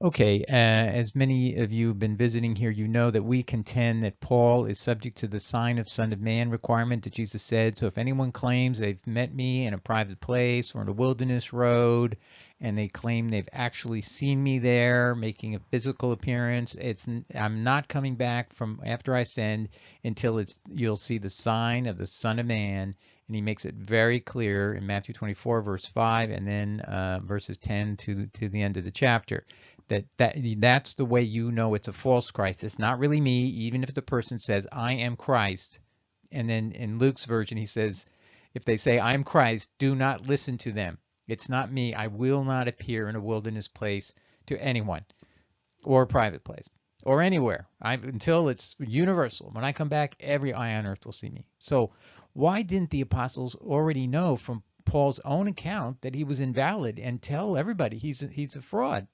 Okay, as many of you have been visiting here, you know that we contend that Paul is subject to the sign of Son of Man requirement that Jesus said. So if anyone claims they've met me in a private place or in a wilderness road, and they claim they've actually seen me there, making a physical appearance, I'm not coming back from after I ascend until you'll see the sign of the Son of Man. And he makes it very clear in Matthew 24, verse 5, and then verses 10 to the end of the chapter that's the way you know it's a false Christ. It's not really me, even if the person says, I am Christ. And then in Luke's version, he says, if they say, I am Christ, do not listen to them. It's not me. I will not appear in a wilderness place to anyone or a private place or anywhere until it's universal. When I come back, every eye on earth will see me. So why didn't the apostles already know from Paul's own account that he was invalid and tell everybody he's a fraud?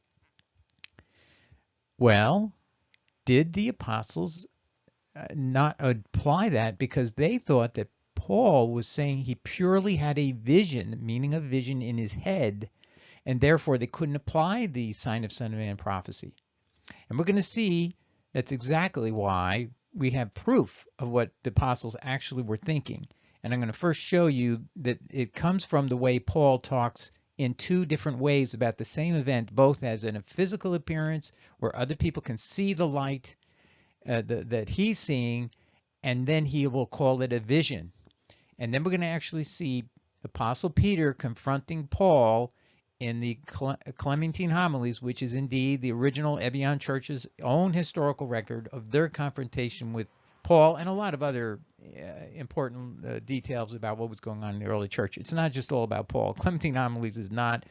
Well, did the apostles not apply that because they thought that Paul was saying he purely had a vision, meaning a vision in his head, and therefore they couldn't apply the sign of Son of Man prophecy? And we're going to see that's exactly why we have proof of what the apostles actually were thinking. And I'm going to first show you that it comes from the way Paul talks in two different ways about the same event, both as in a physical appearance where other people can see the light that he's seeing, and then he will call it a vision. And then we're going to actually see Apostle Peter confronting Paul in the Clementine homilies, which is indeed the original Ebion Church's own historical record of their confrontation with Paul and a lot of other important details about what was going on in the early church. It's not just all about Paul. Clementine homilies is not,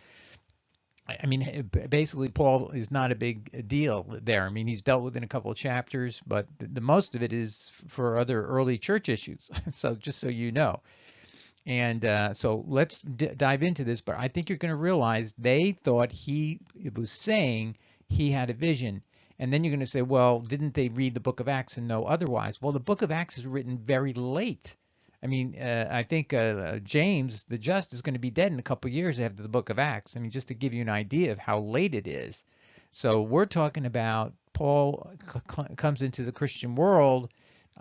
I mean, basically, Paul is not a big deal there. I mean, he's dealt with in a couple of chapters, but the most of it is for other early church issues. So just so you know. And so let's dive into this. But I think you're going to realize they thought he was saying he had a vision. And then you're going to say, well, didn't they read the book of Acts and know otherwise? Well, the book of Acts is written very late. I mean, I think James the Just is going to be dead in a couple of years after the book of Acts. I mean, just to give you an idea of how late it is. So we're talking about Paul comes into the Christian world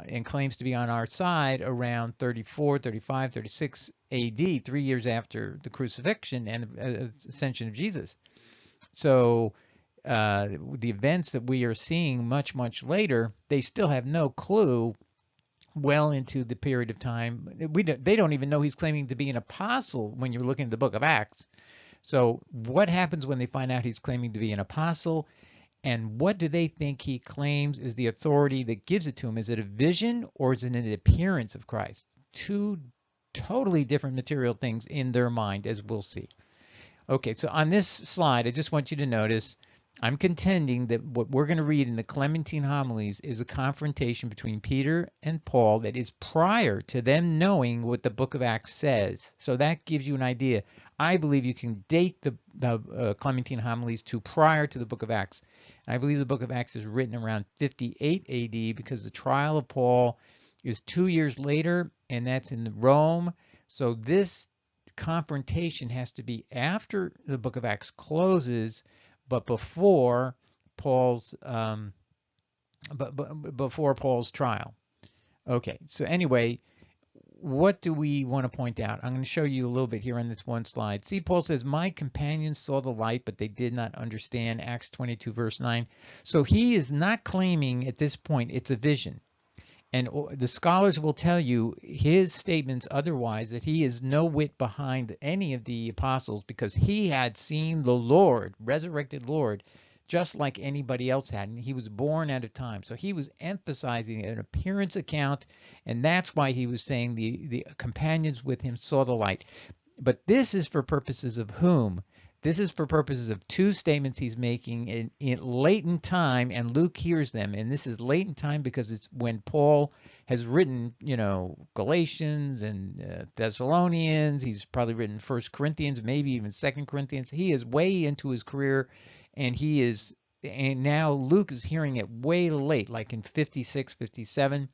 and claims to be on our side around 34, 35, 36 AD, 3 years after the crucifixion and ascension of Jesus. So the events that we are seeing much, much later, they still have no clue well into the period of time. They don't even know he's claiming to be an apostle when you're looking at the book of Acts. So what happens when they find out he's claiming to be an apostle? And what do they think he claims is the authority that gives it to him? Is it a vision or is it an appearance of Christ? Two totally different material things in their mind, as we'll see. Okay, so on this slide, I just want you to notice I'm contending that what we're going to read in the Clementine homilies is a confrontation between Peter and Paul that is prior to them knowing what the book of Acts says. So that gives you an idea. I believe you can date the Clementine homilies to prior to the book of Acts. I believe the book of Acts is written around 58 AD because the trial of Paul is 2 years later, and that's in Rome. So this confrontation has to be after the book of Acts closes, but before Paul's before Paul's trial. Okay, so anyway, what do we want to point out? I'm going to show you a little bit here on this one slide. See, Paul says, my companions saw the light, but they did not understand. Acts 22, verse 9. So he is not claiming at this point it's a vision. And the scholars will tell you his statements otherwise, that he is no whit behind any of the apostles because he had seen the Lord, resurrected Lord, just like anybody else had. And he was born out of time. So he was emphasizing an appearance account, and that's why he was saying the companions with him saw the light. But this is for purposes of whom? This is for purposes of two statements he's making in late in time, and Luke hears them. And this is late in time because it's when Paul has written, Galatians and Thessalonians. He's probably written 1 Corinthians, maybe even 2 Corinthians. He is way into his career, and now Luke is hearing it way late, like in 56, 57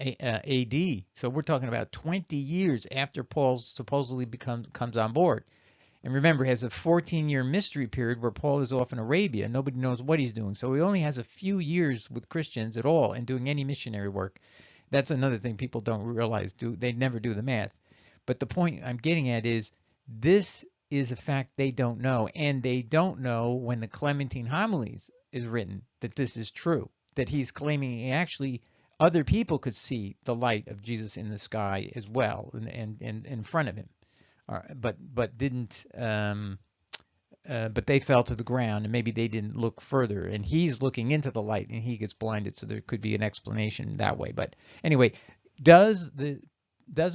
AD. So we're talking about 20 years after Paul supposedly comes on board. And remember, he has a 14-year mystery period where Paul is off in Arabia. Nobody knows what he's doing. So he only has a few years with Christians at all and doing any missionary work. That's another thing people don't realize. They never do the math. But the point I'm getting at is this is a fact they don't know. And they don't know when the Clementine homilies is written that this is true, that he's claiming actually other people could see the light of Jesus in the sky as well and in front of him. But didn't but they fell to the ground and maybe they didn't look further, and he's looking into the light and he gets blinded, so there could be an explanation that way. But anyway, does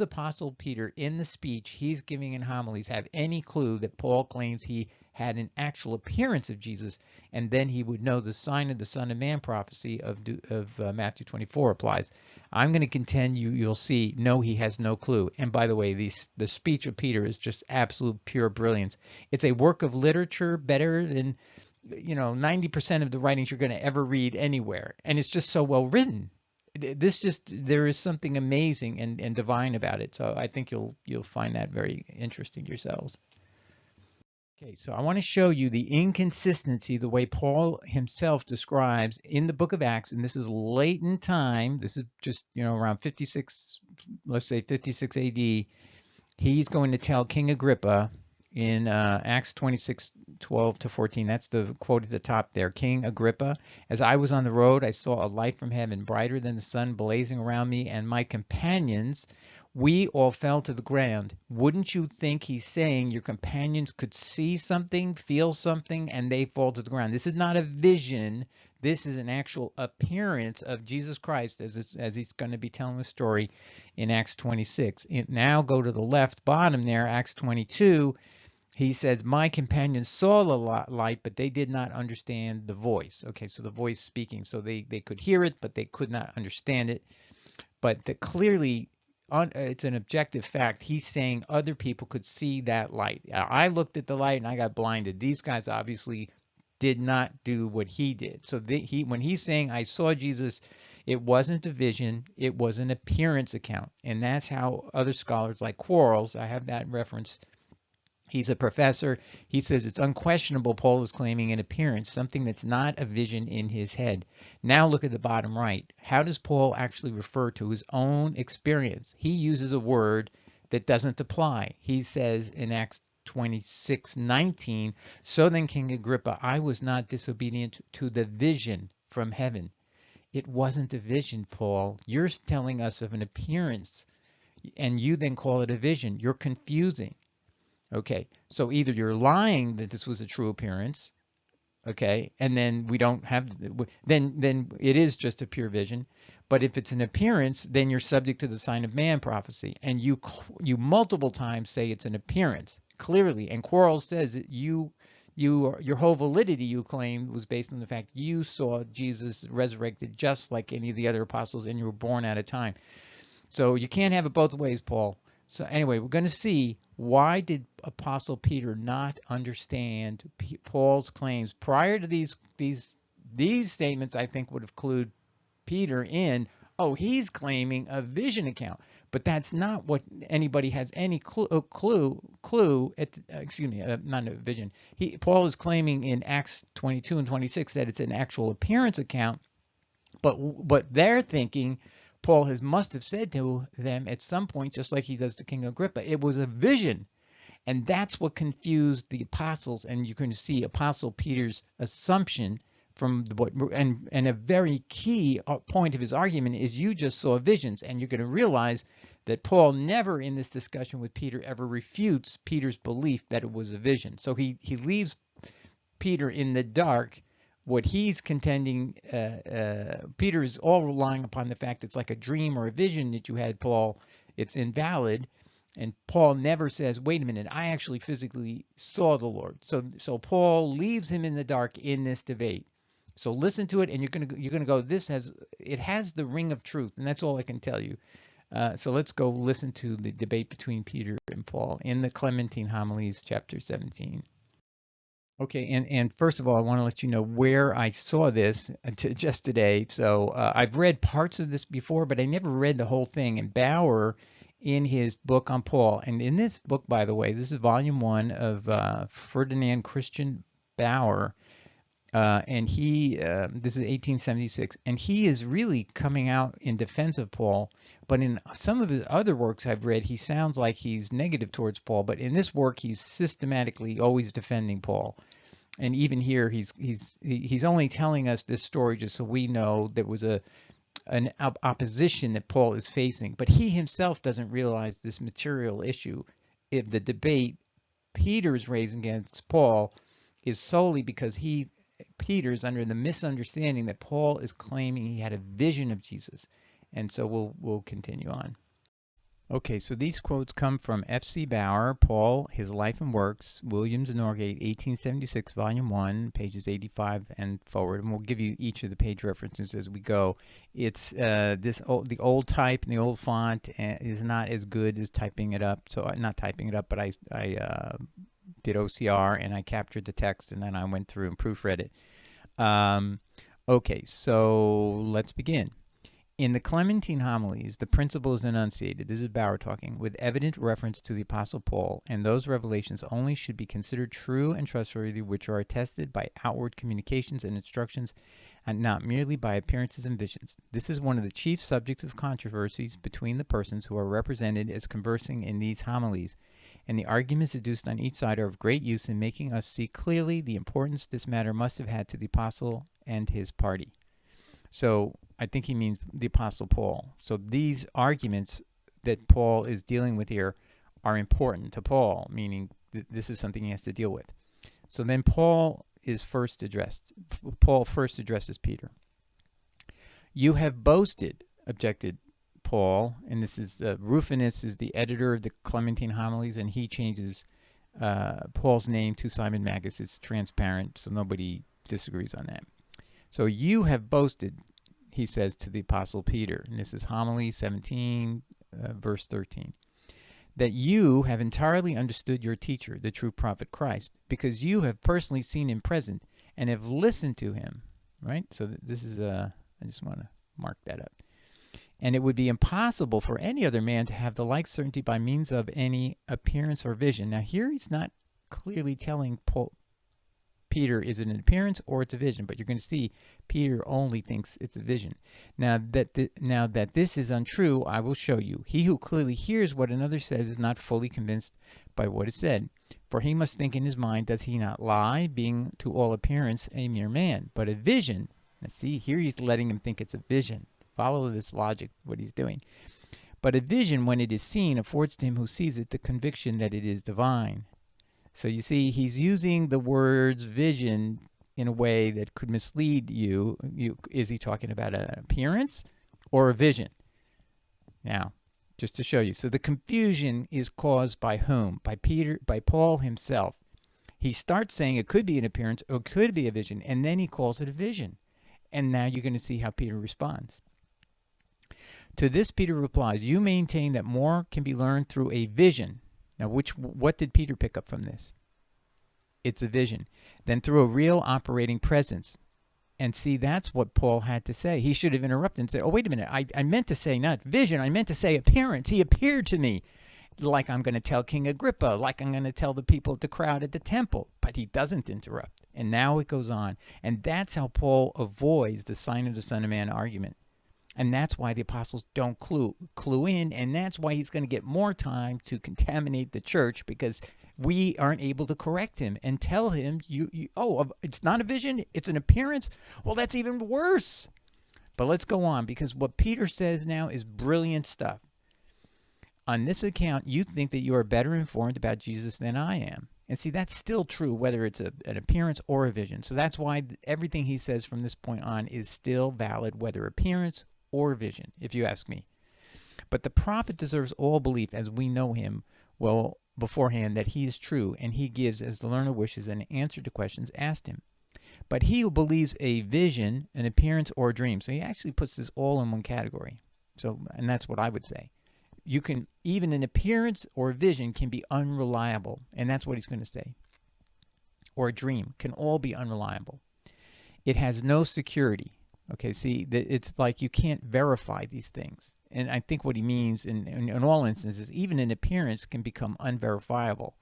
Apostle Peter in the speech he's giving in homilies have any clue that Paul claims he had an actual appearance of Jesus, and then he would know the sign of the Son of Man prophecy of Matthew 24 applies? I'm going to contend you'll see, no, he has no clue. And by the way, the speech of Peter is just absolute pure brilliance. It's a work of literature better than 90% of the writings you're going to ever read anywhere, and it's just so well written. There is something amazing and divine about it. So I think you'll find that very interesting yourselves. Okay, so I want to show you the inconsistency, the way Paul himself describes in the book of Acts, and this is late in time. This is just, around 56, let's say 56 AD. He's going to tell King Agrippa in Acts 26:12-14. That's the quote at the top there. King Agrippa, as I was on the road, I saw a light from heaven, brighter than the sun, blazing around me and my companions. We all fell to the ground. Wouldn't you think he's saying your companions could see something, feel something, and they fall to the ground? This is not a vision. This is an actual appearance of Jesus Christ as he's going to be telling the story in Acts 26. Now go to the left bottom there, Acts 22. He says, my companions saw the light, but they did not understand the voice. Okay, so the voice speaking. So they could hear it, but they could not understand it. But clearly, it's an objective fact. He's saying other people could see that light. I looked at the light and I got blinded. These guys obviously did not do what he did. So when he's saying, I saw Jesus, it wasn't a vision, it was an appearance account. And that's how other scholars like Quarles, I have that reference, he's a professor, he says it's unquestionable Paul is claiming an appearance, something that's not a vision in his head. Now look at the bottom right. How does Paul actually refer to his own experience? He uses a word that doesn't apply. He says in Acts 26:19, so then King Agrippa, I was not disobedient to the vision from heaven. It wasn't a vision, Paul. You're telling us of an appearance, and you then call it a vision. You're confusing. Okay, so either you're lying that this was a true appearance, okay, and then we don't have, then it is just a pure vision. But if it's an appearance, then you're subject to the sign of man prophecy, and you multiple times say it's an appearance, clearly. And Quarles says that your whole validity, you claim, was based on the fact you saw Jesus resurrected just like any of the other apostles, and you were born out of time. So you can't have it both ways, Paul. So anyway, we're going to see, why did Apostle Peter not understand Paul's claims prior to these statements? I think would have clued Peter in, oh, he's claiming a vision account, but that's not what anybody has any clue at, excuse me, not a vision. Paul is claiming in Acts 22 and 26 that it's an actual appearance account, but they're thinking Paul must have said to them at some point, just like he does to King Agrippa, it was a vision. And that's what confused the apostles. And you're going to see Apostle Peter's assumption from and a very key point of his argument is you just saw visions. And you're going to realize that Paul never in this discussion with Peter ever refutes Peter's belief that it was a vision. So he leaves Peter in the dark. What he's contending, Peter is all relying upon the fact it's like a dream or a vision that you had, Paul. It's invalid. And Paul never says, wait a minute, I actually physically saw the Lord. So Paul leaves him in the dark in this debate. So listen to it, and you're gonna go, it has the ring of truth, and that's all I can tell you. So let's go listen to the debate between Peter and Paul in the Clementine homilies, chapter 17. Okay, and first of all, I want to let you know where I saw this just today. So I've read parts of this before, but I never read the whole thing. And Bauer, in his book on Paul. And in this book, by the way, this is volume 1 of Ferdinand Christian Bauer, and this is 1876, and he is really coming out in defense of Paul. But in some of his other works I've read, he sounds like he's negative towards Paul. But in this work, he's systematically always defending Paul. And even here, he's only telling us this story just so we know there was an opposition that Paul is facing. But he himself doesn't realize this material issue. If the debate Peter's raising against Paul is solely because Peter's under the misunderstanding that Paul is claiming he had a vision of Jesus. And so we'll continue on. Okay, so these quotes come from F.C. Bauer, Paul, His Life and Works, Williams and Norgate, 1876, Volume 1, pages 85 and forward. And we'll give you each of the page references as we go. It's the old type and the old font is not as good as typing it up. So not typing it up, but I did OCR and I captured the text and then I went through and proofread it. Okay, so let's begin. In the Clementine homilies, the principle is enunciated, this is Bauer talking, with evident reference to the Apostle Paul, and those revelations only should be considered true and trustworthy which are attested by outward communications and instructions, and not merely by appearances and visions. This is one of the chief subjects of controversies between the persons who are represented as conversing in these homilies, and the arguments adduced on each side are of great use in making us see clearly the importance this matter must have had to the Apostle and his party. So I think he means the Apostle Paul. So these arguments that Paul is dealing with here are important to Paul, meaning this is something he has to deal with. So then Paul first addresses Peter. You have boasted, objected Paul, and this is Rufinus is the editor of the Clementine homilies, and he changes Paul's name to Simon Magus. It's transparent, so nobody disagrees on that. So you have boasted, he says to the Apostle Peter, and this is homily 17, verse 13, that you have entirely understood your teacher, the true prophet Christ, because you have personally seen him present and have listened to him, right? So this is, I just want to mark that up. And it would be impossible for any other man to have the like certainty by means of any appearance or vision. Now here he's not clearly telling Peter, is it an appearance or it's a vision? But you're going to see Peter only thinks it's a vision. Now that this is untrue, I will show you. He who clearly hears what another says is not fully convinced by what is said. For he must think in his mind, does he not lie, being to all appearance a mere man? But a vision, now see, here he's letting him think it's a vision. Follow this logic, what he's doing. But a vision, when it is seen, affords to him who sees it the conviction that it is divine. So you see, he's using the words vision in a way that could mislead you. Is he talking about an appearance or a vision? Now, just to show you. So the confusion is caused by whom? By Paul himself. He starts saying it could be an appearance or it could be a vision, and then he calls it a vision. And now you're going to see how Peter responds. To this, Peter replies, you maintain that more can be learned through a vision. Now, what did Peter pick up from this? It's a vision. Then through a real operating presence. And see, that's what Paul had to say. He should have interrupted and said, oh, wait a minute. I meant to say not vision. I meant to say appearance. He appeared to me like I'm going to tell King Agrippa, like I'm going to tell the people at the crowd at the temple. But he doesn't interrupt. And now it goes on. And that's how Paul avoids the sign of the Son of Man argument. And that's why the apostles don't clue in, and that's why he's going to get more time to contaminate the church, because we aren't able to correct him and tell him, oh, it's not a vision, it's an appearance. Well, that's even worse. But let's go on, because what Peter says now is brilliant stuff. On this account, you think that you are better informed about Jesus than I am. And see, that's still true, whether it's an appearance or a vision. So that's why everything he says from this point on is still valid, whether appearance or vision, if you ask me. But the prophet deserves all belief, as we know him well beforehand, that he is true, and he gives, as the learner wishes, an answer to questions asked him. But he who believes a vision, an appearance, or a dream, so he actually puts this all in one category. So, and that's what I would say. You can, even an appearance or a vision can be unreliable, and that's what he's going to say. Or a dream can all be unreliable. It has no security. Okay, see, it's like you can't verify these things. And I think what he means in all instances, even an appearance can become unverifiable.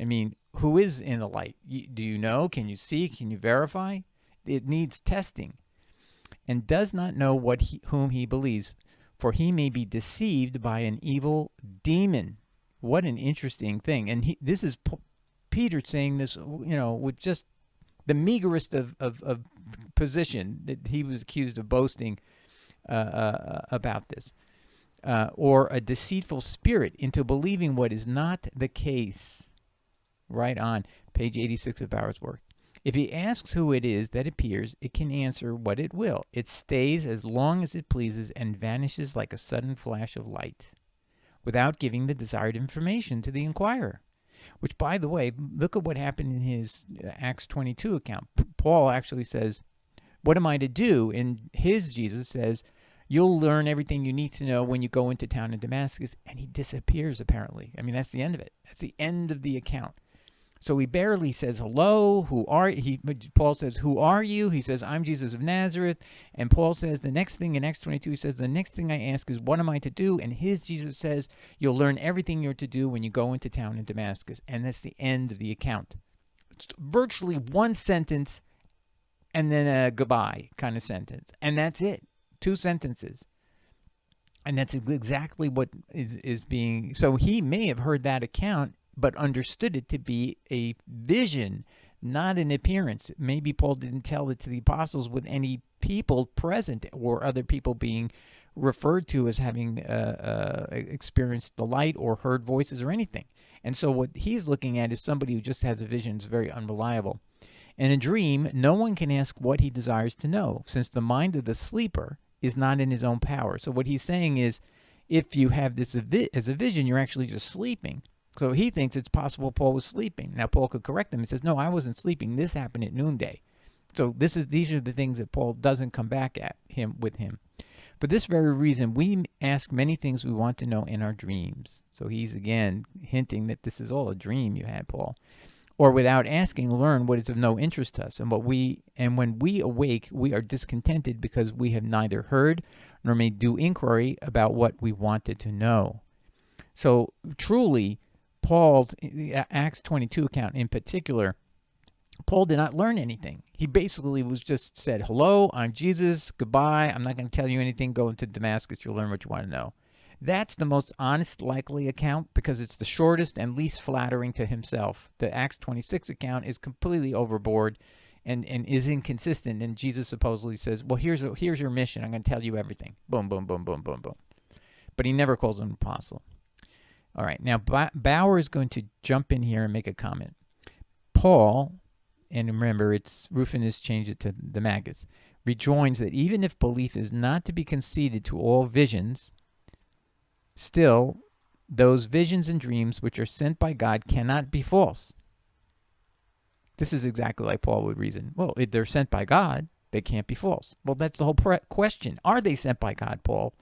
I mean, who is in the light? Do you know? Can you see? Can you verify? It needs testing. And does not know whom he believes, for he may be deceived by an evil demon. What an interesting thing. And this is Peter saying this, with just the meagerest of position that he was accused of boasting about this. Or a deceitful spirit into believing what is not the case. Right on, page 86 of Bauer's work. If he asks who it is that appears, it can answer what it will. It stays as long as it pleases and vanishes like a sudden flash of light, without giving the desired information to the inquirer. Which, by the way, look at what happened in his Acts 22 account. Paul actually says, what am I to do? And his Jesus says, you'll learn everything you need to know when you go into town in Damascus. And he disappears, apparently. I mean, that's the end of it. That's the end of the account. So he barely says hello. Paul says, who are you? He says, I'm Jesus of Nazareth. And Paul says the next thing in Acts 22, he says, the next thing I ask is, what am I to do? And his Jesus says, you'll learn everything you're to do when you go into town in Damascus. And that's the end of the account. It's virtually one sentence and then a goodbye kind of sentence. And that's it. 2 sentences. And that's exactly what is being... So he may have heard that account, but understood it to be a vision, not an appearance. Maybe Paul didn't tell it to the apostles with any people present or other people being referred to as having experienced the light or heard voices or anything. And so what he's looking at is somebody who just has a vision. It's very unreliable. In a dream, no one can ask what he desires to know, since the mind of the sleeper is not in his own power. So what he's saying is, if you have this as a vision, you're actually just sleeping. So he thinks it's possible Paul was sleeping. Now Paul could correct him and says, no, I wasn't sleeping. This happened at noonday. So these are the things that Paul doesn't come back at with him. For this very reason, we ask many things we want to know in our dreams. So he's again hinting that this is all a dream you had, Paul. Or without asking, learn what is of no interest to us. And when we awake, we are discontented because we have neither heard nor made due inquiry about what we wanted to know. So truly, Paul's Acts 22 account in particular, Paul did not learn anything. He basically was just said, hello, I'm Jesus, goodbye, I'm not going to tell you anything, go into Damascus, you'll learn what you want to know. That's the most honest likely account because it's the shortest and least flattering to himself. The Acts 26 account is completely overboard and is inconsistent, and Jesus supposedly says, well, here's your mission, I'm going to tell you everything. Boom, boom, boom, boom, boom, boom. But he never calls him an apostle. All right, now Bauer is going to jump in here and make a comment. Paul, and remember, Rufinus changed it to Damascus, rejoins that even if belief is not to be conceded to all visions, still, those visions and dreams which are sent by God cannot be false. This is exactly like Paul would reason. Well, if they're sent by God, they can't be false. Well, that's the whole question. Are they sent by God, Paul?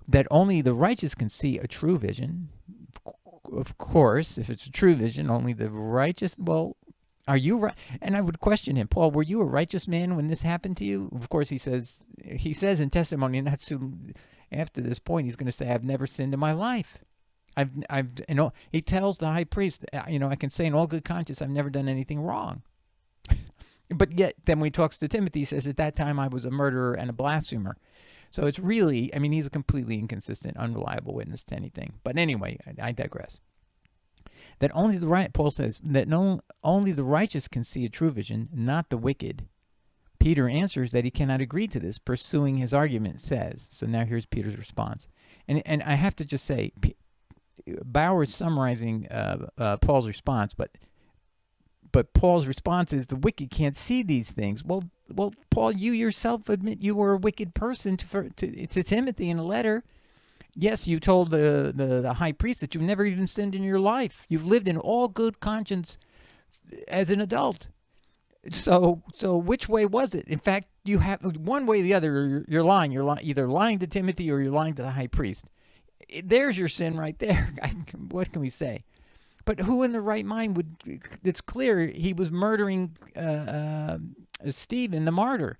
That only the righteous can see a true vision. Of course, if it's a true vision, only the righteous. Well, are you right? And I would question him, Paul, were you a righteous man when this happened to you? Of course, he says in testimony, not soon after this point, he's going to say, I've never sinned in my life. He tells the high priest, I can say in all good conscience, I've never done anything wrong. But yet, then when he talks to Timothy, he says, at that time I was a murderer and a blasphemer. So it's really, he's a completely inconsistent, unreliable witness to anything. But anyway, I digress. That Paul says, that only the righteous can see a true vision, not the wicked. Peter answers that he cannot agree to this, pursuing his argument, says. So now here's Peter's response. And I have to just say, Bauer is summarizing Paul's response, but Paul's response is the wicked can't see these things. Well, Paul, you yourself admit you were a wicked person to Timothy in a letter. Yes, you told the high priest that you've never even sinned in your life. You've lived in all good conscience as an adult. So which way was it? In fact, you have one way or the other. You're lying. You're either lying to Timothy or you're lying to the high priest. There's your sin right there. What can we say? But who in the right mind would? It's clear he was murdering Stephen, the martyr.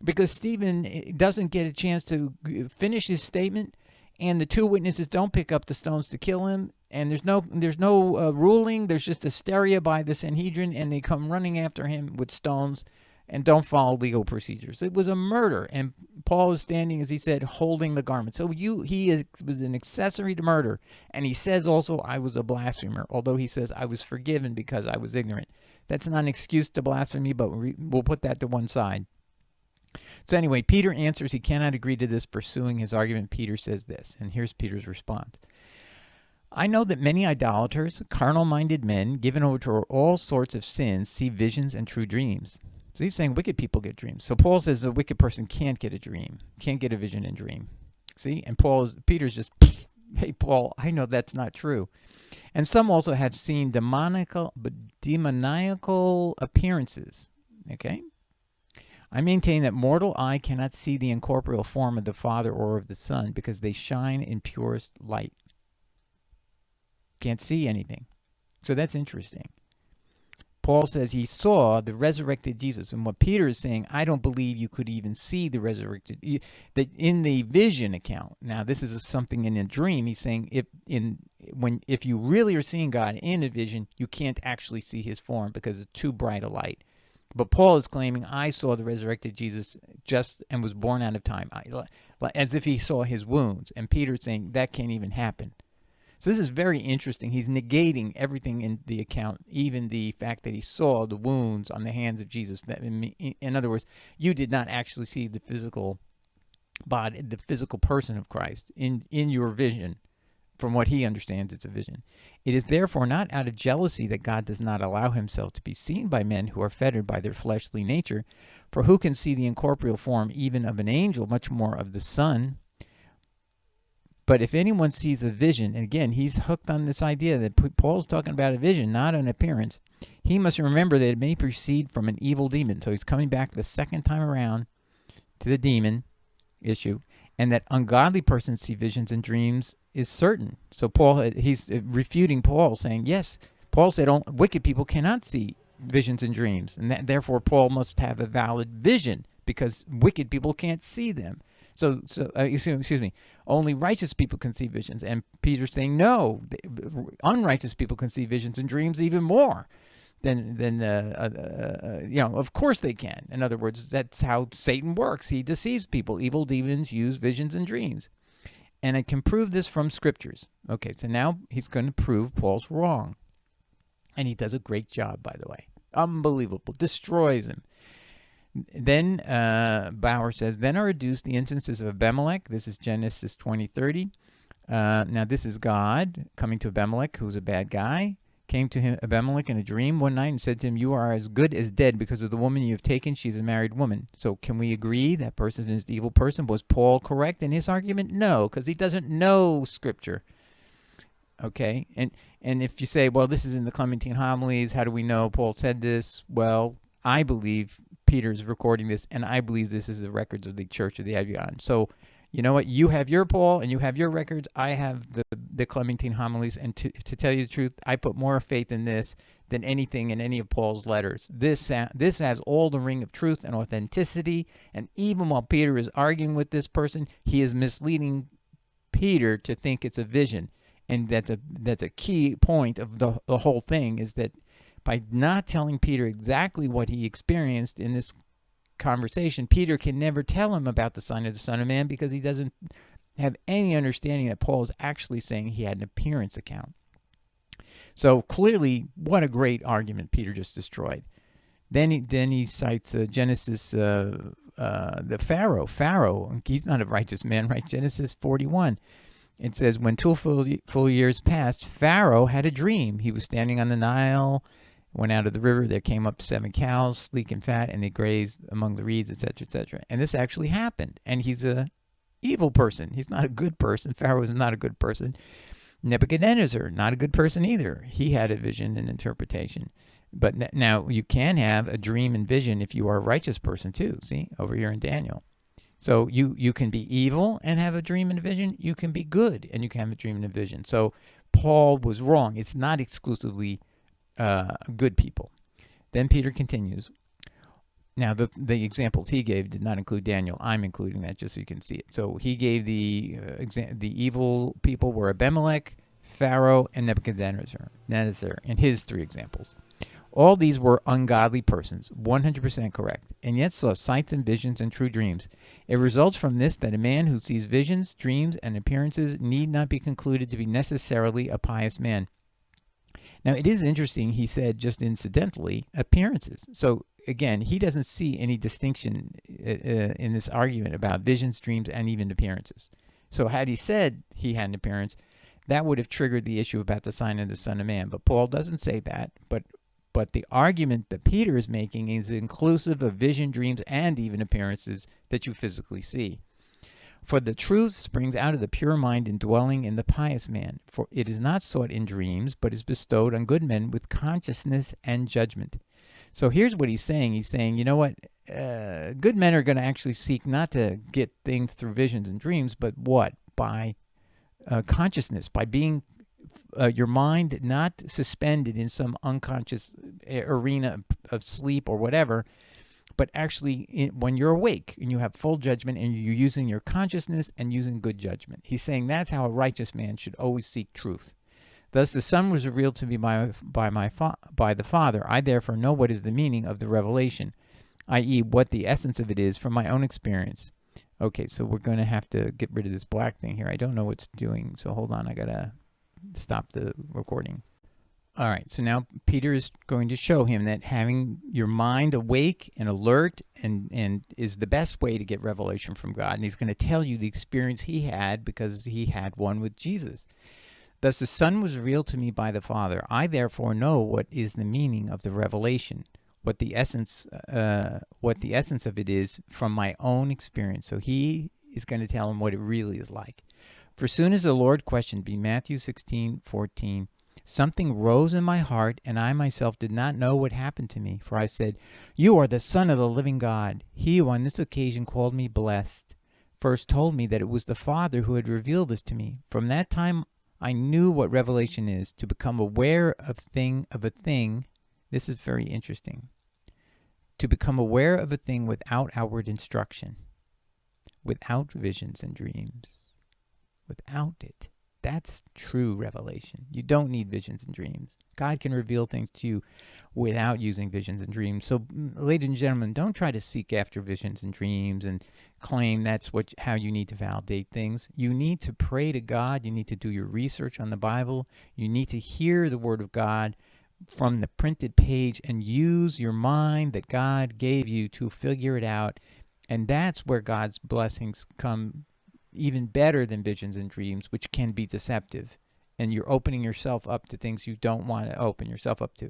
because Stephen doesn't get a chance to finish his statement, and the two witnesses don't pick up the stones to kill him, and there's no ruling. There's just hysteria by the Sanhedrin, and they come running after him with stones and don't follow legal procedures. It was a murder, and Paul is standing, as he said, holding the garment. So was an accessory to murder, and he says also, I was a blasphemer, although he says I was forgiven because I was ignorant. That's not an excuse to blasphemy, but we'll put that to one side. So anyway, Peter answers he cannot agree to this. Pursuing his argument, Peter says this, and here's Peter's response. I know that many idolaters, carnal-minded men, given over to all sorts of sins, see visions and true dreams. So he's saying wicked people get dreams. So Paul says a wicked person can't get a dream, can't get a vision and dream. See? And Peter's just, hey, Paul, I know that's not true. And some also have seen demoniacal appearances. Okay? I maintain that mortal eye cannot see the incorporeal form of the Father or of the Son because they shine in purest light. Can't see anything. So that's interesting. Paul says he saw the resurrected Jesus. And what Peter is saying, I don't believe you could even see the resurrected, that in the vision account. Now, this is something in a dream. He's saying if you really are seeing God in a vision, you can't actually see his form because it's too bright a light. But Paul is claiming, I saw the resurrected Jesus just and was born out of time, as if he saw his wounds. And Peter's saying that can't even happen. So this is very interesting. He's negating everything in the account, even the fact that he saw the wounds on the hands of Jesus. In other words, you did not actually see the physical body, the physical person of Christ in your vision. From what he understands, it's a vision. It is therefore not out of jealousy that God does not allow himself to be seen by men who are fettered by their fleshly nature. For who can see the incorporeal form even of an angel, much more of the Son? But if anyone sees a vision, and again, he's hooked on this idea that Paul's talking about a vision, not an appearance, he must remember that it may proceed from an evil demon. So he's coming back the second time around to the demon issue, and that ungodly persons see visions and dreams is certain. So he's refuting Paul, saying, yes, Paul said wicked people cannot see visions and dreams, and therefore Paul must have a valid vision because wicked people can't see them. So excuse me, only righteous people can see visions. And Peter's saying, no, unrighteous people can see visions and dreams even more than of course they can. In other words, that's how Satan works. He deceives people. Evil demons use visions and dreams. And I can prove this from scriptures. Okay, so now he's going to prove Paul's wrong. And he does a great job, by the way. Unbelievable. Destroys him. Then Bauer says, then are reduced the instances of Abimelech. This is Genesis 20:30. Now this is God coming to Abimelech, who's a bad guy. Came to him, Abimelech, in a dream one night and said to him, you are as good as dead because of the woman you have taken. She's a married woman. So can we agree that person is the evil person? Was Paul correct in his argument? No, because he doesn't know Scripture. Okay, and if you say, well, this is in the Clementine homilies, how do we know Paul said this? Well, I believe Peter's recording this, and I believe this is the records of the Church of the Avion. So, you know what? You have your Paul, and you have your records. I have the Clementine homilies, and to tell you the truth, I put more faith in this than anything in any of Paul's letters. This has all the ring of truth and authenticity, and even while Peter is arguing with this person, he is misleading Peter to think it's a vision, and that's a key point of the whole thing, is that by not telling Peter exactly what he experienced in this conversation, Peter can never tell him about the sign of the Son of Man because he doesn't have any understanding that Paul is actually saying he had an appearance account. So clearly, what a great argument Peter just destroyed. Then he cites Genesis, the Pharaoh. Pharaoh, he's not a righteous man, right? Genesis 41. It says, when 2 full years passed, Pharaoh had a dream. He was standing on the Nile, went out of the river. There came up 7 cows, sleek and fat, and they grazed among the reeds, etc., etc. And this actually happened. And he's a evil person. He's not a good person. Pharaoh is not a good person. Nebuchadnezzar, not a good person either. He had a vision and interpretation. But now you can have a dream and vision if you are a righteous person too. See, over here in Daniel. So you can be evil and have a dream and a vision. You can be good and you can have a dream and a vision. So Paul was wrong. It's not exclusively good people. Then Peter continues. Now, the examples he gave did not include Daniel. I'm including that just so you can see it. So he gave the evil people were Abimelech, Pharaoh, and Nebuchadnezzar in his 3 examples. All these were ungodly persons, 100% correct, and yet saw sights and visions and true dreams. It results from this that a man who sees visions, dreams, and appearances need not be concluded to be necessarily a pious man. Now, it is interesting, he said just incidentally, appearances. So, again, he doesn't see any distinction in this argument about visions, dreams, and even appearances. So had he said he had an appearance, that would have triggered the issue about the sign of the Son of Man. But Paul doesn't say that. But the argument that Peter is making is inclusive of vision, dreams, and even appearances that you physically see. For the truth springs out of the pure mind indwelling in the pious man. For it is not sought in dreams, but is bestowed on good men with consciousness and judgment. So here's what he's saying. He's saying, you know what? Good men are going to actually seek not to get things through visions and dreams, but what? By consciousness, by being your mind not suspended in some unconscious arena of sleep or whatever, but actually when you're awake and you have full judgment and you're using your consciousness and using good judgment. He's saying that's how a righteous man should always seek truth. Thus the Son was revealed to me by the Father. I therefore know what is the meaning of the revelation, i.e. what the essence of it is from my own experience. Okay, so we're going to have to get rid of this black thing here. I don't know what's doing, so hold on. I got to stop the recording. All right, so now Peter is going to show him that having your mind awake and alert and is the best way to get revelation from God. And he's going to tell you the experience he had because he had one with Jesus. Thus the Son was revealed to me by the Father. I therefore know what is the meaning of the revelation, what the essence of it is from my own experience. So he is going to tell him what it really is like. For soon as the Lord questioned me, Matthew 16:14, something rose in my heart, and I myself did not know what happened to me. For I said, you are the Son of the living God. He who on this occasion called me blessed first told me that it was the Father who had revealed this to me. From that time I knew what revelation is, to become aware of a thing. This is very interesting. To become aware of a thing without outward instruction, without visions and dreams, without it. That's true revelation. You don't need visions and dreams. God can reveal things to you without using visions and dreams. So, ladies and gentlemen, don't try to seek after visions and dreams and claim that's how you need to validate things. You need to pray to God. You need to do your research on the Bible. You need to hear the Word of God from the printed page and use your mind that God gave you to figure it out. And that's where God's blessings come even better than visions and dreams, which can be deceptive. And you're opening yourself up to things you don't want to open yourself up to.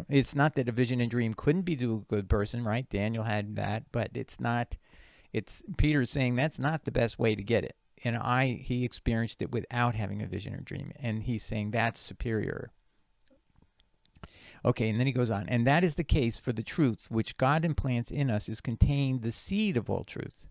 It's not that a vision and dream couldn't be to a good person, right? Daniel had that, but it's not. Peter's saying that's not the best way to get it. And he experienced it without having a vision or dream. And he's saying that's superior. Okay, and then he goes on. And that is the case for the truth which God implants in us is contained the seed of all truth.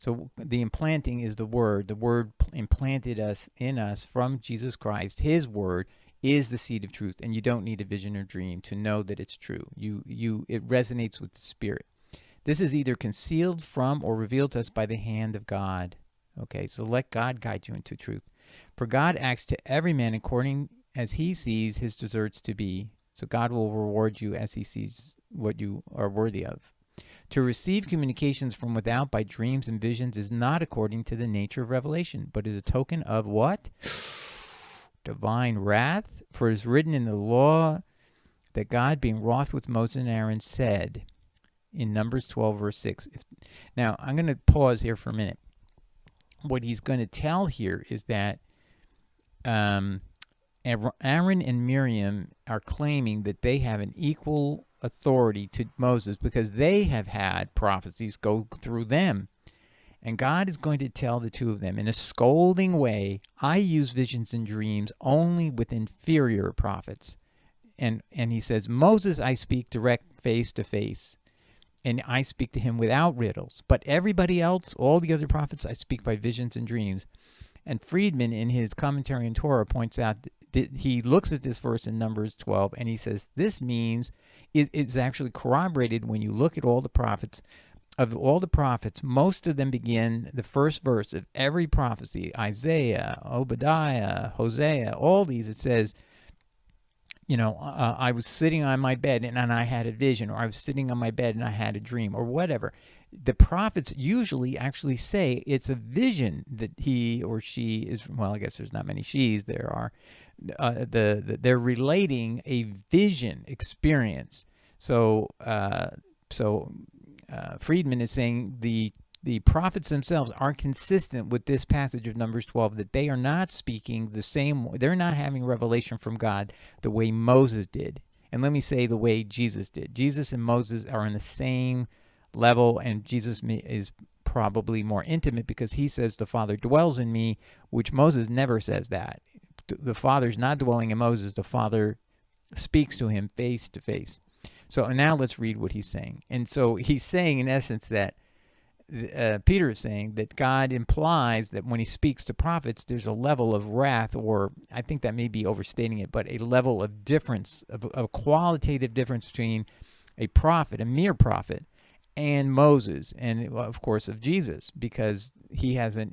So the implanting is the Word. The Word implanted in us from Jesus Christ. His Word is the seed of truth, and you don't need a vision or dream to know that it's true. It resonates with the Spirit. This is either concealed from or revealed to us by the hand of God. Okay, so let God guide you into truth. For God acts to every man according as he sees his deserts to be. So God will reward you as he sees what you are worthy of. To receive communications from without by dreams and visions is not according to the nature of revelation, but is a token of what? Divine wrath. For it is written in the law that God, being wroth with Moses and Aaron, said in Numbers 12, verse 6. Now, I'm going to pause here for a minute. What he's going to tell here is that Aaron and Miriam are claiming that they have an equal authority to Moses because they have had prophecies go through them. And God is going to tell the two of them in a scolding way, I use visions and dreams only with inferior prophets. And he says, Moses I speak direct face to face, and I speak to him without riddles. But everybody else, all the other prophets, I speak by visions and dreams. And Friedman, in his commentary on Torah, points out that he looks at this verse in Numbers 12, and he says this means it's actually corroborated when you look at all the prophets. Of all the prophets, most of them begin the first verse of every prophecy, Isaiah, Obadiah, Hosea, all these, it says, I was sitting on my bed and I had a vision, or I was sitting on my bed and I had a dream, or whatever. The prophets usually actually say it's a vision that he or she is, well, I guess there's not many she's, there are, they're relating a vision experience. So Friedman is saying the prophets themselves are consistent with this passage of Numbers 12, that they are not speaking the same, they're not having revelation from God the way Moses did. And let me say the way Jesus did. Jesus and Moses are on the same level, and Jesus is probably more intimate because he says the Father dwells in me, which Moses never says that. The Father's not dwelling in Moses. The Father speaks to him face to face. So now let's read what he's saying. And so he's saying, in essence, that Peter is saying that God implies that when he speaks to prophets, there's a level of wrath, or I think that may be overstating it, but a level of difference, a qualitative difference between a prophet, a mere prophet, and Moses, and of course of Jesus, because he has a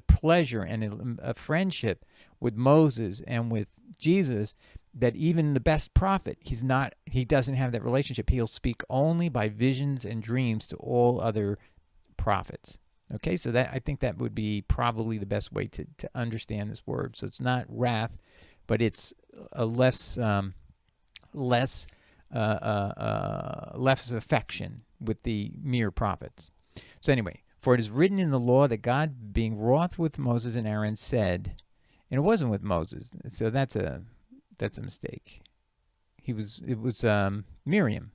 pleasure and a friendship with Moses and with Jesus, that even the best prophet, he doesn't have that relationship. He'll speak only by visions and dreams to all other prophets. Okay, so that, I think that would be probably the best way to understand this word. So it's not wrath, but it's a less affection with the mere prophets. So anyway, for it is written in the law that God, being wroth with Moses and Aaron, said, and it wasn't with Moses, so that's a mistake. It was Miriam.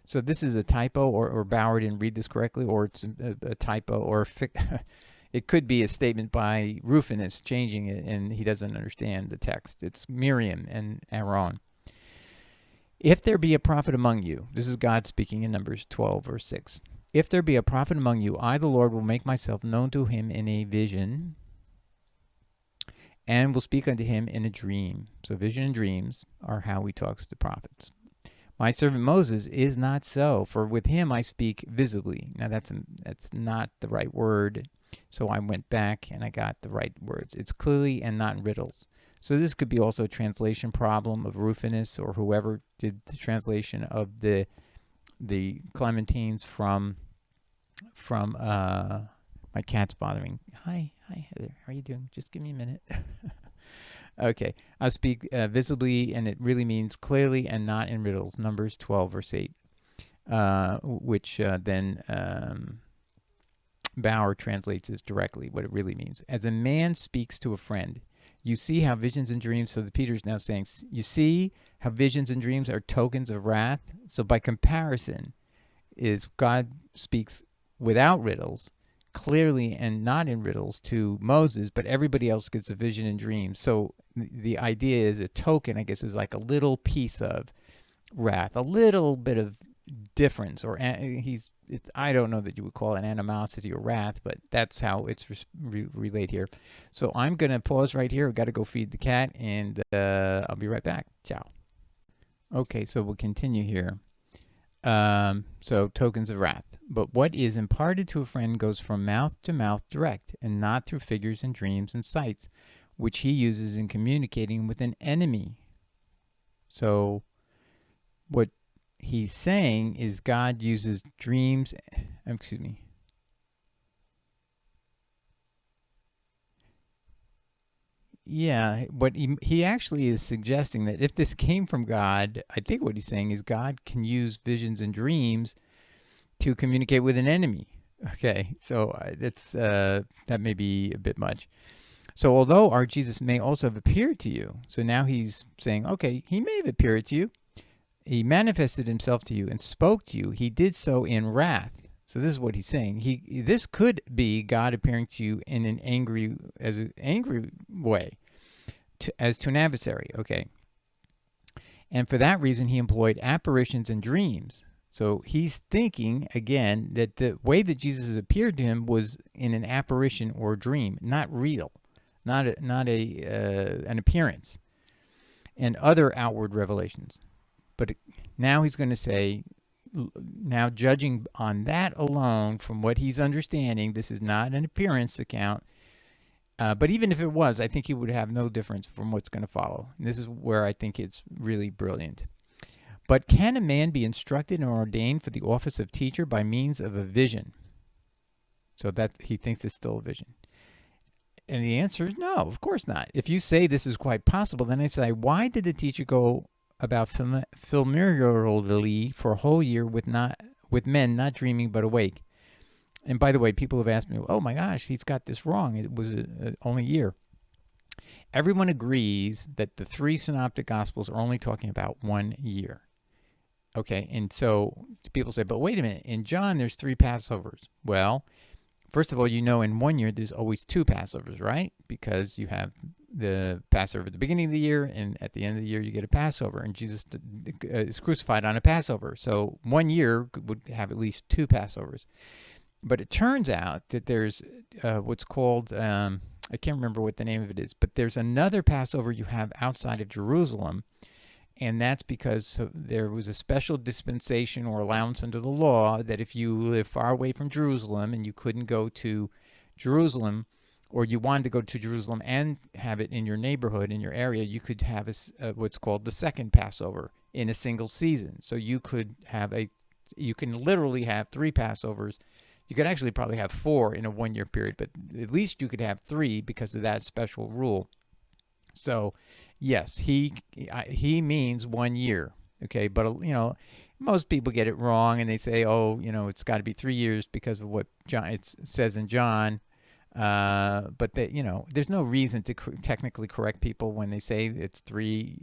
So this is a typo, or Bauer didn't read this correctly, or it's a typo, or it could be a statement by Rufinus changing it, and he doesn't understand the text. It's Miriam and Aaron. If there be a prophet among you, this is God speaking in Numbers 12, verse 6. If there be a prophet among you, I, the Lord, will make myself known to him in a vision, and will speak unto him in a dream. So vision and dreams are how he talks to prophets. My servant Moses is not so, for with him I speak visibly. Now that's not the right word, so I went back and I got the right words. It's clearly and not in riddles. So this could be also a translation problem of Rufinus or whoever did the translation of the Clementines from my cat's bothering. Hi Heather, how are you doing? Just give me a minute. Okay, I speak visibly, and it really means clearly and not in riddles. Numbers 12, verse 8, which then Bauer translates as directly what it really means. As a man speaks to a friend, you see how visions and dreams, so the Peter's now saying, you see how visions and dreams are tokens of wrath? So by comparison, is God speaks without riddles, clearly and not in riddles to Moses, but everybody else gets a vision and dreams. So the idea is a token, I guess, is like a little piece of wrath, a little bit of difference, or I don't know that you would call it animosity or wrath, but that's how it's relayed here. So I'm going to pause right here. I've got to go feed the cat, and I'll be right back. Ciao. Okay, so we'll continue here. So tokens of wrath. But what is imparted to a friend goes from mouth to mouth direct, and not through figures and dreams and sights, which he uses in communicating with an enemy. So what he's saying is God uses dreams, Yeah, but he actually is suggesting that if this came from God, I think what he's saying is God can use visions and dreams to communicate with an enemy. Okay, so that may be a bit much. So although our Jesus may also have appeared to you, so now he's saying, okay, he may have appeared to you. He manifested himself to you and spoke to you. He did so in wrath. So this is what he's saying. This could be God appearing to you in an angry way, as to an adversary. Okay. And for that reason, he employed apparitions and dreams. So he's thinking, again, that the way that Jesus appeared to him was in an apparition or dream, not real, not an appearance, and other outward revelations. But now he's going to say, now judging on that alone, from what he's understanding, this is not an appearance account. But even if it was, I think he would have no difference from what's going to follow. And this is where I think it's really brilliant. But can a man be instructed and ordained for the office of teacher by means of a vision? So that he thinks it's still a vision. And the answer is no, of course not. If you say this is quite possible, then I say, why did the teacher go about familiarly for a whole year with men not dreaming but awake? And by the way, people have asked me, oh my gosh, he's got this wrong. It was only a year. Everyone agrees that the 3 synoptic gospels are only talking about 1 year. Okay, and so people say, but wait a minute, in John there's 3 Passovers. Well, first of all, in 1 year there's always 2 Passovers, right? Because you have the Passover at the beginning of the year, and at the end of the year you get a Passover, and Jesus is crucified on a Passover. So 1 year would have at least 2 Passovers. But it turns out that there's what's called, I can't remember what the name of it is, but there's another Passover you have outside of Jerusalem, and that's because there was a special dispensation or allowance under the law that if you live far away from Jerusalem and you couldn't go to Jerusalem, or you wanted to go to Jerusalem and have it in your neighborhood, in your area, you could have what's called the second Passover in a single season. So you can literally have 3 Passovers. You could actually probably have 4 in a 1 year period, but at least you could have 3 because of that special rule. So, yes, he means 1 year. Okay, but most people get it wrong, and they say, oh, it's got to be 3 years because of what it says in John. But there's no reason to technically correct people when they say it's 3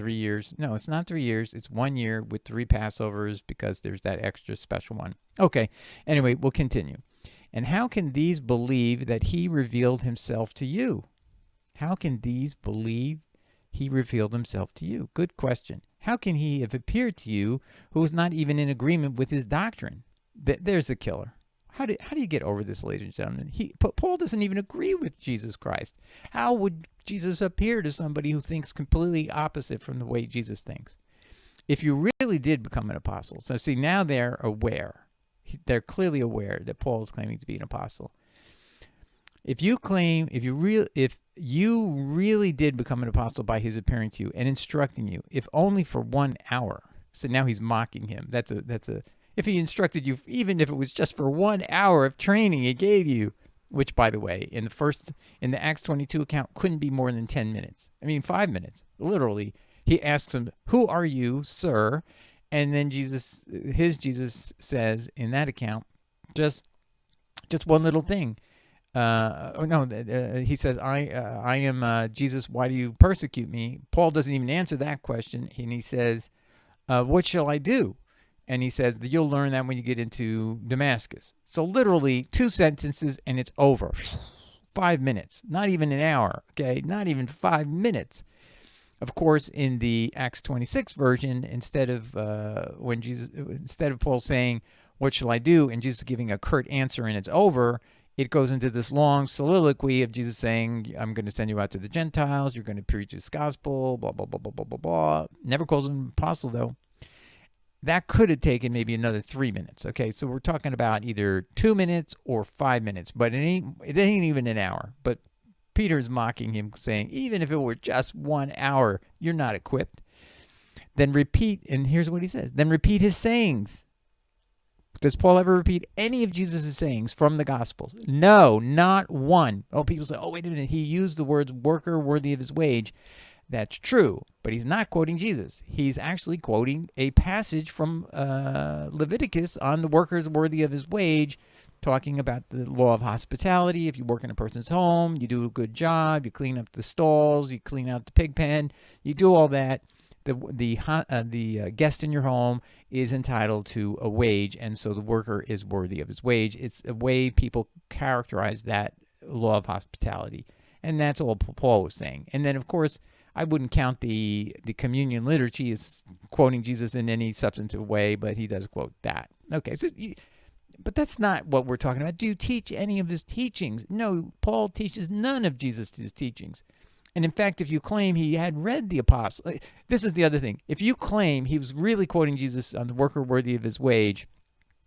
years. No, it's not 3 years. It's 1 year with 3 Passovers because there's that extra special one. Okay. Anyway, we'll continue. And how can these believe that he revealed himself to you? How can these believe he revealed himself to you? Good question. How can he have appeared to you who is not even in agreement with his doctrine? There's the killer. How do you get over this, ladies and gentlemen? Paul doesn't even agree with Jesus Christ. How would Jesus appear to somebody who thinks completely opposite from the way Jesus thinks? If you really did become an apostle, so see, now they're aware. They're clearly aware that Paul is claiming to be an apostle. If you really did become an apostle by his appearing to you and instructing you, if only for 1 hour, so now he's mocking him. If he instructed you, even if it was just for 1 hour of training he gave you, which, by the way, in the Acts 22 account, couldn't be more than 10 minutes. 5 minutes, literally. He asks him, "Who are you, sir?" And then Jesus says in that account, just one little thing. He says, I am Jesus, why do you persecute me? Paul doesn't even answer that question, and he says, what shall I do? And he says, you'll learn that when you get into Damascus. So literally 2 sentences, and it's over. 5 minutes, not even an hour, okay? Not even 5 minutes. Of course, in the Acts 26 version, instead of Paul saying, what shall I do? And Jesus giving a curt answer and it's over, it goes into this long soliloquy of Jesus saying, I'm going to send you out to the Gentiles. You're going to preach this gospel, blah, blah, blah, blah, blah, blah, blah. Never calls him an apostle, though. That could have taken maybe another 3 minutes. Okay, so we're talking about either 2 minutes or 5 minutes, but it ain't even an hour. But Peter's mocking him, saying, even if it were just 1 hour, you're not equipped. Then repeat, and here's what he says, then repeat his sayings. Does Paul ever repeat any of Jesus' sayings from the Gospels? No, not one. Oh, people say, oh, wait a minute, he used the words worker worthy of his wage. That's true, but he's not quoting Jesus. He's actually quoting a passage from Leviticus on the workers worthy of his wage, talking about the law of hospitality. If you work in a person's home, you do a good job, you clean up the stalls, you clean out the pig pen, you do all that. The guest in your home is entitled to a wage, and so the worker is worthy of his wage. It's a way people characterize that law of hospitality, and that's all Paul was saying. And then, of course, I wouldn't count the communion liturgy as quoting Jesus in any substantive way, but he does quote that. Okay, but that's not what we're talking about. Do you teach any of his teachings? No, Paul teaches none of Jesus' teachings. And in fact, if you claim he had read the apostle, this is the other thing. If you claim he was really quoting Jesus on the worker worthy of his wage,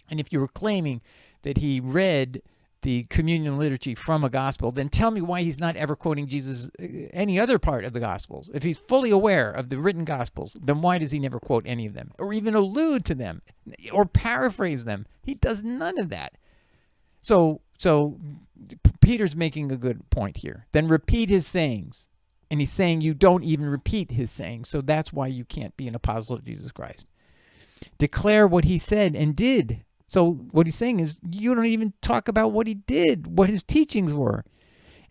and if you were claiming that he read the communion liturgy from a gospel, then tell me why he's not ever quoting Jesus any other part of the gospels. If he's fully aware of the written gospels, then why does he never quote any of them or even allude to them or paraphrase them? He does none of that. So Peter's making a good point here. Then repeat his sayings. And he's saying you don't even repeat his sayings. So that's why you can't be an apostle of Jesus Christ. Declare what he said and did. So what he's saying is you don't even talk about what he did, what his teachings were.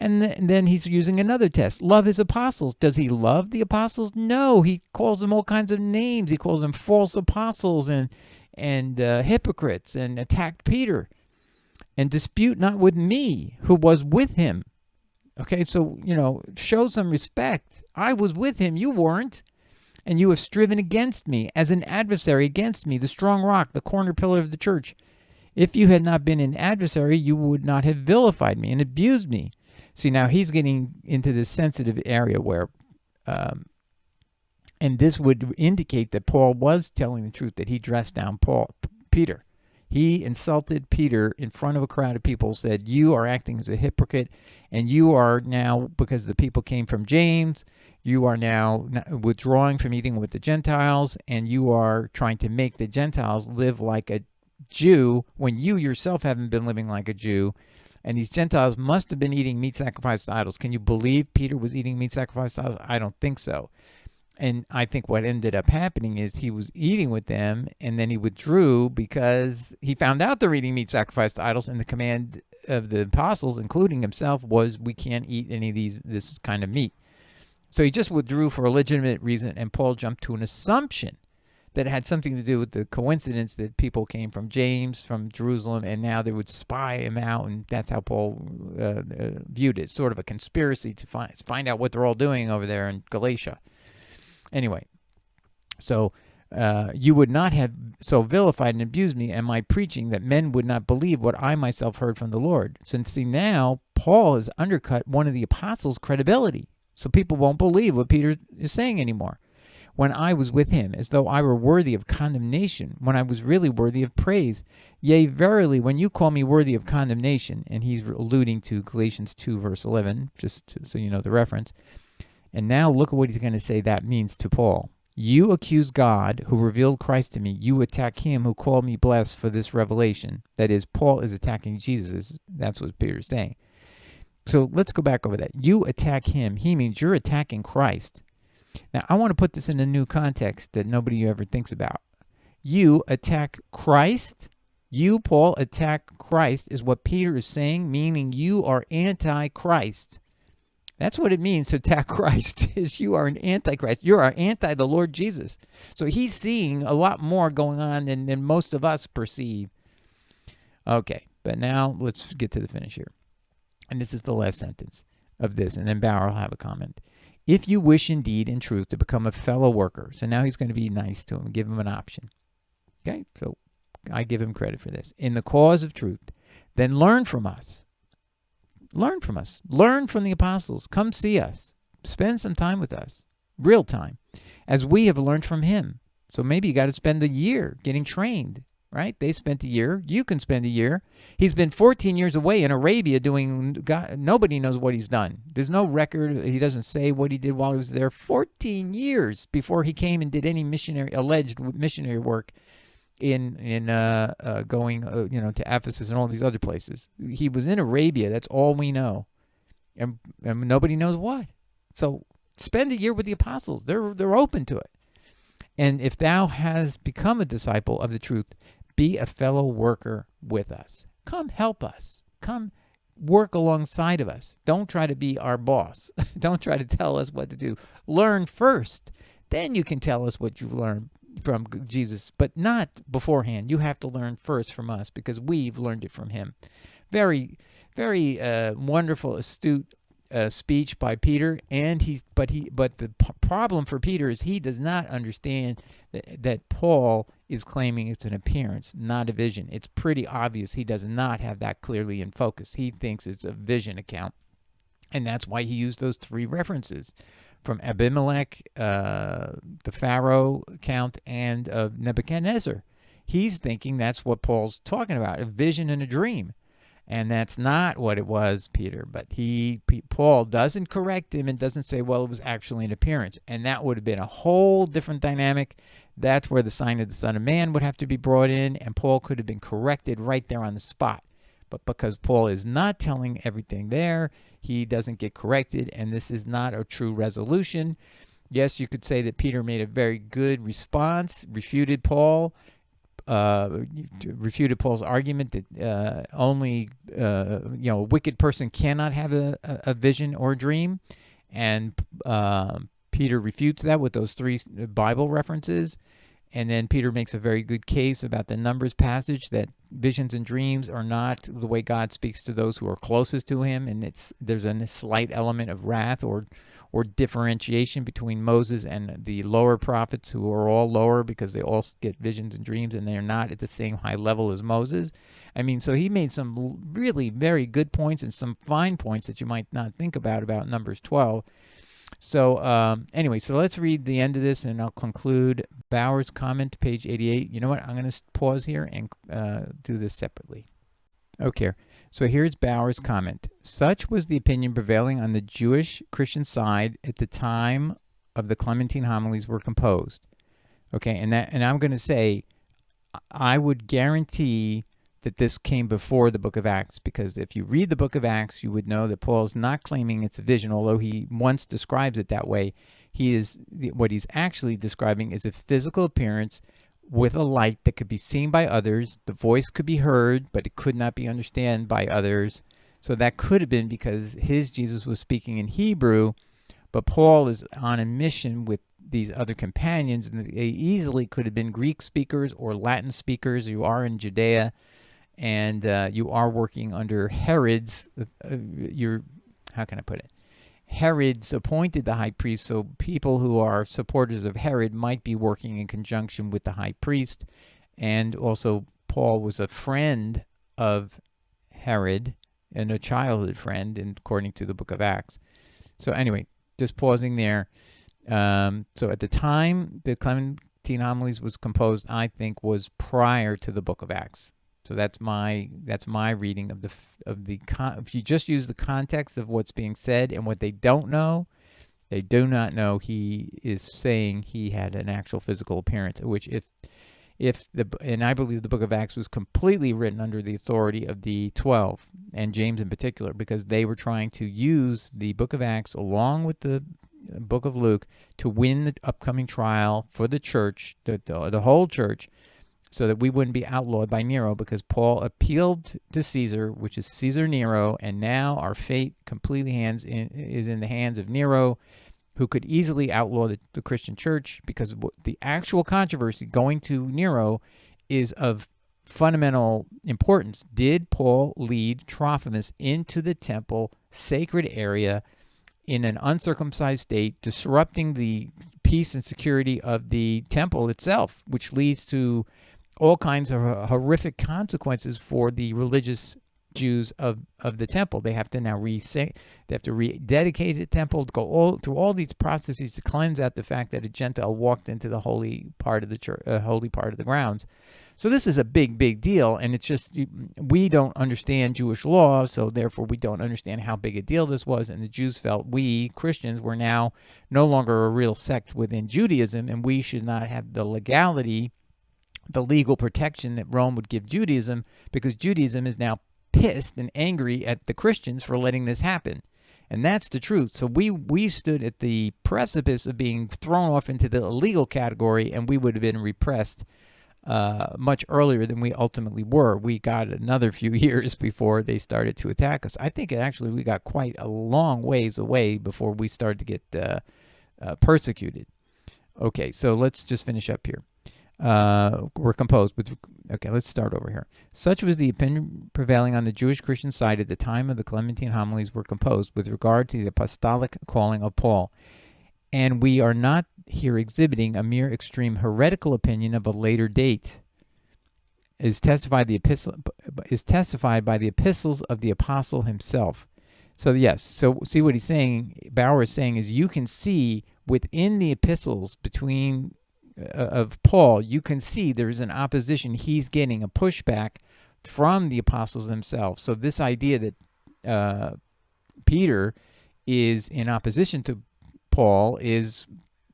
And then he's using another test. Love his apostles. Does he love the apostles? No. He calls them all kinds of names. He calls them false apostles and hypocrites, and attacked Peter. And dispute not with me, who was with him. Okay, so, show some respect. I was with him. You weren't. And you have striven against me as an adversary against me, the strong rock, the corner pillar of the church. If you had not been an adversary, you would not have vilified me and abused me. See, now he's getting into this sensitive area where, and this would indicate that Paul was telling the truth, that he dressed down Peter. He insulted Peter in front of a crowd of people, said, you are acting as a hypocrite, and you are now, because the people came from James, you are now withdrawing from eating with the Gentiles, and you are trying to make the Gentiles live like a Jew when you yourself haven't been living like a Jew. And these Gentiles must have been eating meat sacrificed to idols. Can you believe Peter was eating meat sacrificed to idols? I don't think so. And I think what ended up happening is he was eating with them, and then he withdrew because he found out they're eating meat sacrificed to idols, and the command of the apostles, including himself, was we can't eat any of this kind of meat. So he just withdrew for a legitimate reason, and Paul jumped to an assumption that it had something to do with the coincidence that people came from James, from Jerusalem, and now they would spy him out, and that's how Paul viewed it, sort of a conspiracy to find out what they're all doing over there in Galatia. Anyway, so you would not have so vilified and abused me and my preaching that men would not believe what I myself heard from the Lord. Since see now, Paul has undercut one of the apostles' credibility, so people won't believe what Peter is saying anymore. When I was with him, as though I were worthy of condemnation, when I was really worthy of praise. Yea, verily, when you call me worthy of condemnation, and he's alluding to Galatians 2, verse 11, so you know the reference. And now look at what he's going to say that means to Paul. You accuse God who revealed Christ to me. You attack him who called me blessed for this revelation. That is, Paul is attacking Jesus. That's what Peter's saying. So let's go back over that. You attack him. He means you're attacking Christ. Now, I want to put this in a new context that nobody ever thinks about. You attack Christ. You, Paul, attack Christ is what Peter is saying, meaning you are anti-Christ. That's what it means to attack Christ, is you are an antichrist. You are anti the Lord Jesus. So he's seeing a lot more going on than most of us perceive. Okay, but now let's get to the finish here. And this is the last sentence of this, and then Bauer will have a comment. If you wish indeed in truth to become a fellow worker. So now he's going to be nice to him, give him an option. Okay, so I give him credit for this. In the cause of truth, then learn from us. Learn from us. Learn from the apostles. Come see us. Spend some time with us. Real time. As we have learned from him. So maybe you got to spend a year getting trained, right? They spent a year. You can spend a year. He's been 14 years away in Arabia doing, God, nobody knows what he's done. There's no record. He doesn't say what he did while he was there. 14 years before he came and did any alleged missionary work in going to Ephesus and all these other places. He was in Arabia. That's all we know, and nobody knows what. So spend a year with the apostles. They're open to it. And if thou hast become a disciple of the truth, be a fellow worker with us. Come help us. Come work alongside of us. Don't try to be our boss. Don't try to tell us what to do. Learn first. Then you can tell us what you've learned from Jesus, but not beforehand. You have to learn first from us because we've learned it from him. Very, very wonderful, astute speech by Peter, and but the problem for Peter is he does not understand that Paul is claiming it's an appearance, not a vision. It's pretty obvious he does not have that clearly in focus. He thinks it's a vision account, and that's why he used those three references from Abimelech, the Pharaoh account, and Nebuchadnezzar. He's thinking that's what Paul's talking about, a vision and a dream. And that's not what it was, Peter. But Paul doesn't correct him and doesn't say, well, it was actually an appearance. And that would have been a whole different dynamic. That's where the sign of the Son of Man would have to be brought in, and Paul could have been corrected right there on the spot. But because Paul is not telling everything there, he doesn't get corrected, and this is not a true resolution. Yes, you could say that Peter made a very good response, refuted Paul's argument that only a wicked person cannot have a vision or a dream, and Peter refutes that with those three Bible references. And then Peter makes a very good case about the Numbers passage that visions and dreams are not the way God speaks to those who are closest to him, and there's a slight element of wrath or differentiation between Moses and the lower prophets, who are all lower because they all get visions and dreams, and they're not at the same high level as Moses. I mean, so he made some really very good points and some fine points that you might not think about Numbers 12. So anyway, so let's read the end of this, and I'll conclude Bauer's comment, page 88. You know what? I'm going to pause here and do this separately. Okay, so here's Bauer's comment. Such was the opinion prevailing on the Jewish Christian side at the time of the Clementine homilies were composed. Okay, and I'm going to say, I would guarantee that this came before the book of Acts, because if you read the book of Acts, you would know that Paul is not claiming it's a vision, although he once describes it that way. What he's actually describing is a physical appearance with a light that could be seen by others. The voice could be heard, but it could not be understood by others. So that could have been because his Jesus was speaking in Hebrew, but Paul is on a mission with these other companions, and they easily could have been Greek speakers or Latin speakers. You are in Judea, and you are working under Herod's, how can I put it? Herod's appointed the high priest, so people who are supporters of Herod might be working in conjunction with the high priest. And also, Paul was a friend of Herod, and a childhood friend, according to the book of Acts. So anyway, just pausing there. So at the time the Clementine homilies was composed, I think was prior to the book of Acts. So that's my reading of the if you just use the context of what's being said and what they don't know, they do not know he is saying he had an actual physical appearance, which and I believe the book of Acts was completely written under the authority of the 12, and James in particular, because they were trying to use the book of Acts along with the book of Luke to win the upcoming trial for the church, the whole church, so that we wouldn't be outlawed by Nero, because Paul appealed to Caesar, which is Caesar Nero, and now our fate completely is in the hands of Nero, who could easily outlaw the Christian church, because the actual controversy going to Nero is of fundamental importance. Did Paul lead Trophimus into the temple sacred area in an uncircumcised state, disrupting the peace and security of the temple itself, which leads to all kinds of horrific consequences for the religious Jews of the temple? They have to now rededicate the temple, to go through all these processes to cleanse out the fact that a Gentile walked into the holy part of the church, holy part of the grounds. So this is a big deal, and it's just we don't understand Jewish law, so therefore we don't understand how big a deal this was. And the Jews felt we Christians were now no longer a real sect within Judaism, and we should not have the legality, the legal protection that Rome would give Judaism, because Judaism is now pissed and angry at the Christians for letting this happen. And that's the truth. So we stood at the precipice of being thrown off into the illegal category, and we would have been repressed much earlier than we ultimately were. We got another few years before they started to attack us. I think actually we got quite a long ways away before we started to get persecuted. Okay, so let's just finish up here. were composed with. Okay, let's start over here. Such was the opinion prevailing on the Jewish Christian side at the time of the Clementine homilies were composed with regard to the apostolic calling of Paul. And we are not here exhibiting a mere extreme heretical opinion of a later date. Is testified by the epistles of the apostle himself. So yes, so see what he's saying. Bauer is saying is you can see within the epistles between of Paul, you can see there's an opposition. He's getting a pushback from the apostles themselves. So this idea that Peter is in opposition to Paul is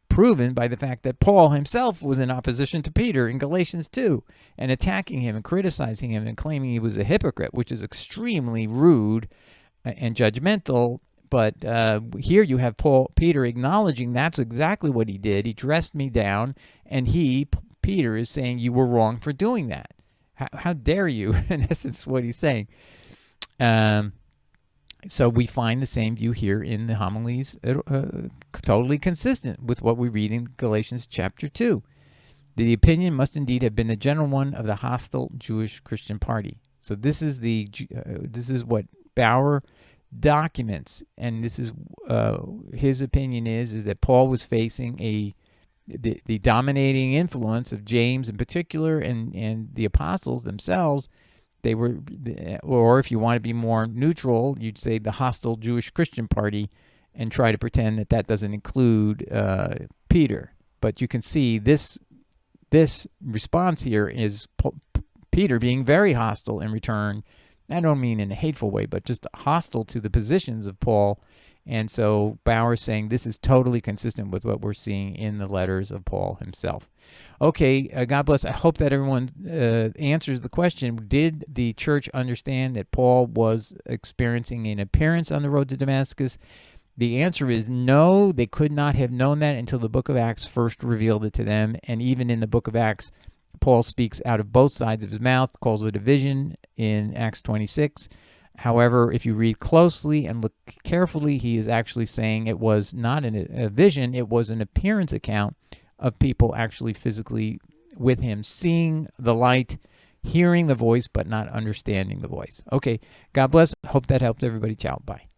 proven by the fact that Paul himself was in opposition to Peter in Galatians 2 and attacking him and criticizing him and claiming he was a hypocrite, which is extremely rude and judgmental. But here you have Peter acknowledging that's exactly what he did. He dressed me down, and Peter, is saying you were wrong for doing that. How dare you? In essence, what he's saying. So we find the same view here in the homilies, totally consistent with what we read in Galatians chapter 2. The opinion must indeed have been the general one of the hostile Jewish Christian party. So this is what Bauer documents, and this is his opinion is that Paul was facing the dominating influence of James in particular, and the apostles themselves. They were, or if you want to be more neutral, you'd say the hostile Jewish Christian party, and try to pretend that that doesn't include Peter. But you can see this response here is Peter being very hostile in return. I don't mean in a hateful way, but just hostile to the positions of Paul. And so Bauer is saying this is totally consistent with what we're seeing in the letters of Paul himself. Okay, God bless. I hope that everyone answers the question. Did the church understand that Paul was experiencing an appearance on the road to Damascus? The answer is no. They could not have known that until the book of Acts first revealed it to them. And even in the book of Acts, Paul speaks out of both sides of his mouth, calls it a vision in Acts 26. However, if you read closely and look carefully, he is actually saying it was not a vision, it was an appearance account of people actually physically with him, seeing the light, hearing the voice, but not understanding the voice. Okay, God bless. Hope that helped everybody. Ciao. Bye.